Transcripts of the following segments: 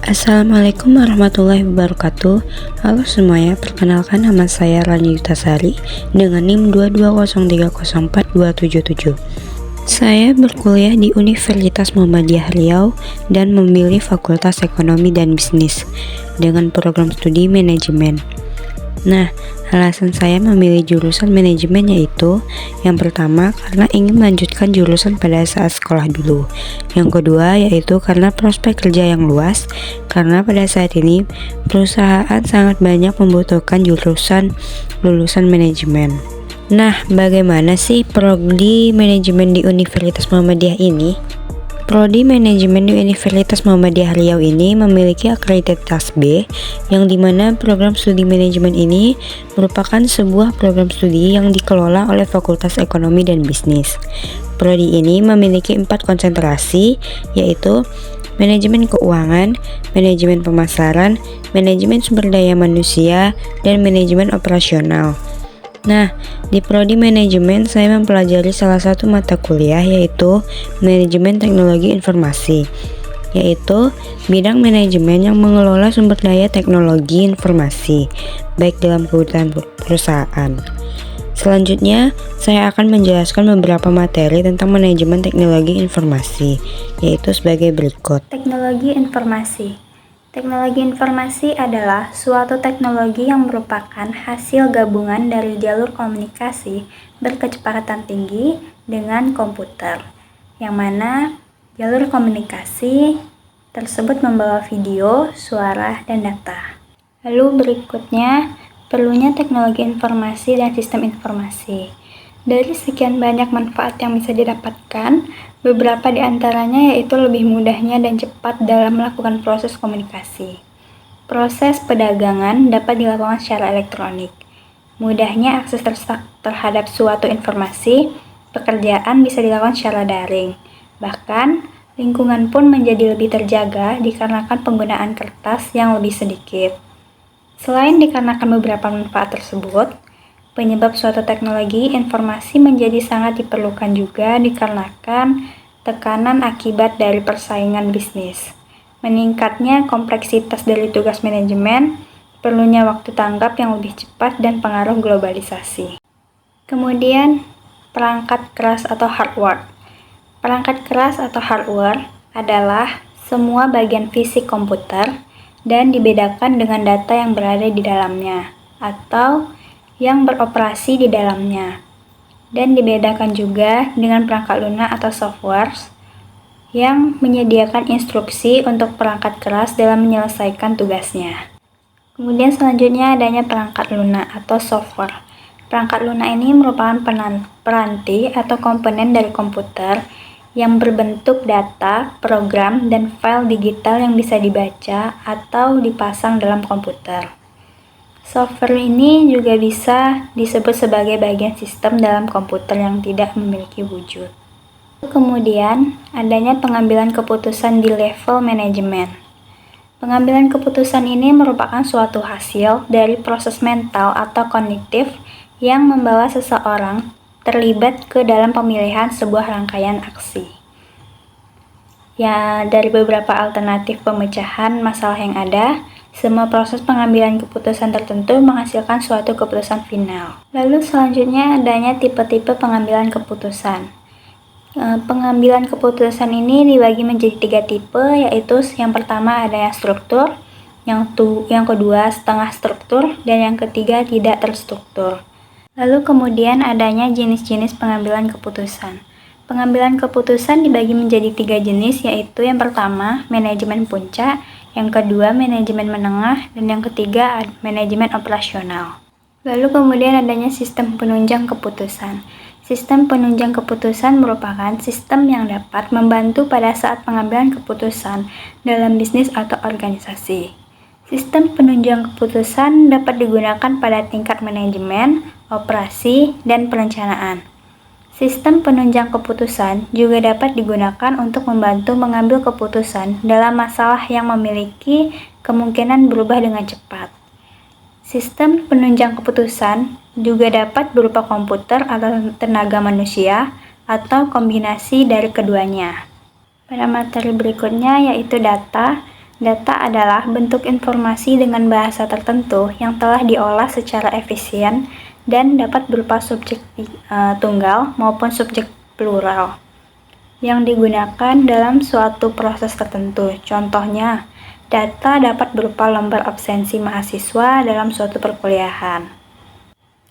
Assalamualaikum warahmatullahi wabarakatuh. Halo semuanya, perkenalkan nama saya Rani Yutasari dengan NIM 220304277. Saya berkuliah di Universitas Muhammadiyah Riau dan memilih Fakultas Ekonomi dan Bisnis dengan program studi manajemen. Nah, alasan saya memilih jurusan manajemen yaitu yang pertama karena ingin melanjutkan jurusan pada saat sekolah dulu. Yang kedua yaitu karena prospek kerja yang luas, karena pada saat ini perusahaan sangat banyak membutuhkan jurusan lulusan manajemen. Nah, bagaimana sih prodi manajemen di Universitas Muhammadiyah ini? Prodi manajemen di Universitas Muhammadiyah Riau ini memiliki akreditasi B, yang dimana program studi manajemen ini merupakan sebuah program studi yang dikelola oleh Fakultas Ekonomi dan Bisnis. Prodi ini memiliki 4 konsentrasi, yaitu manajemen keuangan, manajemen pemasaran, manajemen sumber daya manusia, dan manajemen operasional. Nah, di prodi manajemen saya mempelajari salah satu mata kuliah yaitu manajemen teknologi informasi, yaitu bidang manajemen yang mengelola sumber daya teknologi informasi, baik dalam kebutuhan perusahaan. Selanjutnya, saya akan menjelaskan beberapa materi tentang manajemen teknologi informasi, yaitu sebagai berikut. Teknologi informasi. Teknologi informasi adalah suatu teknologi yang merupakan hasil gabungan dari jalur komunikasi berkecepatan tinggi dengan komputer, yang mana jalur komunikasi tersebut membawa video, suara, dan data. Lalu berikutnya, perlunya teknologi informasi dan sistem informasi. Dari sekian banyak manfaat yang bisa didapatkan, beberapa di antaranya yaitu lebih mudahnya dan cepat dalam melakukan proses komunikasi. Proses perdagangan dapat dilakukan secara elektronik. Mudahnya akses terhadap suatu informasi, pekerjaan bisa dilakukan secara daring. Bahkan, lingkungan pun menjadi lebih terjaga dikarenakan penggunaan kertas yang lebih sedikit. Selain dikarenakan beberapa manfaat tersebut, penyebab suatu teknologi informasi menjadi sangat diperlukan juga dikarenakan tekanan akibat dari persaingan bisnis, meningkatnya kompleksitas dari tugas manajemen, perlunya waktu tanggap yang lebih cepat, dan pengaruh globalisasi. Kemudian, perangkat keras atau hardware. Perangkat keras atau hardware adalah semua bagian fisik komputer dan dibedakan dengan data yang berada di dalamnya atau yang beroperasi di dalamnya, dan dibedakan juga dengan perangkat lunak atau software yang menyediakan instruksi untuk perangkat keras dalam menyelesaikan tugasnya. Kemudian selanjutnya adanya perangkat lunak atau software. Perangkat lunak ini merupakan peranti atau komponen dari komputer yang berbentuk data, program, dan file digital yang bisa dibaca atau dipasang dalam komputer. Software ini juga bisa disebut sebagai bagian sistem dalam komputer yang tidak memiliki wujud. Kemudian, adanya pengambilan keputusan di level manajemen. Pengambilan keputusan ini merupakan suatu hasil dari proses mental atau kognitif yang membawa seseorang terlibat ke dalam pemilihan sebuah rangkaian aksi. Ya, dari beberapa alternatif pemecahan masalah yang ada, semua proses pengambilan keputusan tertentu menghasilkan suatu keputusan final. Lalu selanjutnya adanya tipe-tipe pengambilan keputusan. Pengambilan keputusan ini dibagi menjadi 3 tipe, yaitu yang pertama adanya struktur, yang kedua setengah struktur, dan yang ketiga tidak terstruktur. Lalu kemudian adanya jenis-jenis pengambilan keputusan. Pengambilan keputusan dibagi menjadi 3 jenis, yaitu yang pertama manajemen puncak, yang kedua manajemen menengah, dan yang ketiga manajemen operasional. Lalu kemudian adanya sistem penunjang keputusan. Sistem penunjang keputusan merupakan sistem yang dapat membantu pada saat pengambilan keputusan dalam bisnis atau organisasi. Sistem penunjang keputusan dapat digunakan pada tingkat manajemen, operasi, dan perencanaan. Sistem penunjang keputusan juga dapat digunakan untuk membantu mengambil keputusan dalam masalah yang memiliki kemungkinan berubah dengan cepat. Sistem penunjang keputusan juga dapat berupa komputer atau tenaga manusia atau kombinasi dari keduanya. Pada materi berikutnya yaitu data. Data adalah bentuk informasi dengan bahasa tertentu yang telah diolah secara efisien dan dapat berupa subjek tunggal maupun subjek plural yang digunakan dalam suatu proses tertentu. Contohnya, data dapat berupa lembar absensi mahasiswa dalam suatu perkuliahan.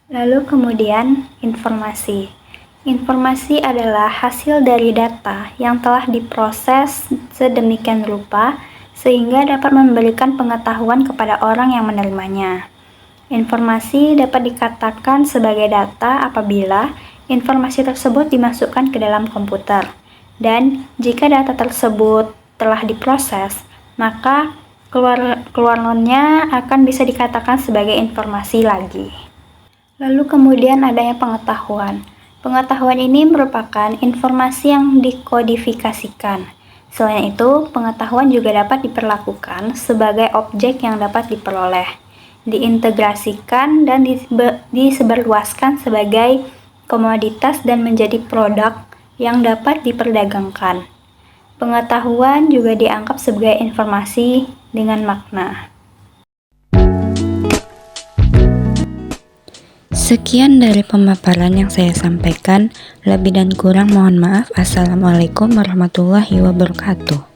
Lalu kemudian, informasi. Informasi adalah hasil dari data yang telah diproses sedemikian rupa sehingga dapat memberikan pengetahuan kepada orang yang menerimanya. Informasi dapat dikatakan sebagai data apabila informasi tersebut dimasukkan ke dalam komputer. Dan jika data tersebut telah diproses, maka keluarannya akan bisa dikatakan sebagai informasi lagi. Lalu kemudian adanya pengetahuan. Pengetahuan ini merupakan informasi yang dikodifikasikan. Selain itu, pengetahuan juga dapat diperlakukan sebagai objek yang dapat diperoleh, diintegrasikan, dan disebarluaskan sebagai komoditas dan menjadi produk yang dapat diperdagangkan. Pengetahuan juga dianggap sebagai informasi dengan makna. Sekian dari pemaparan yang saya sampaikan. Lebih dan kurang mohon maaf. Assalamualaikum warahmatullahi wabarakatuh.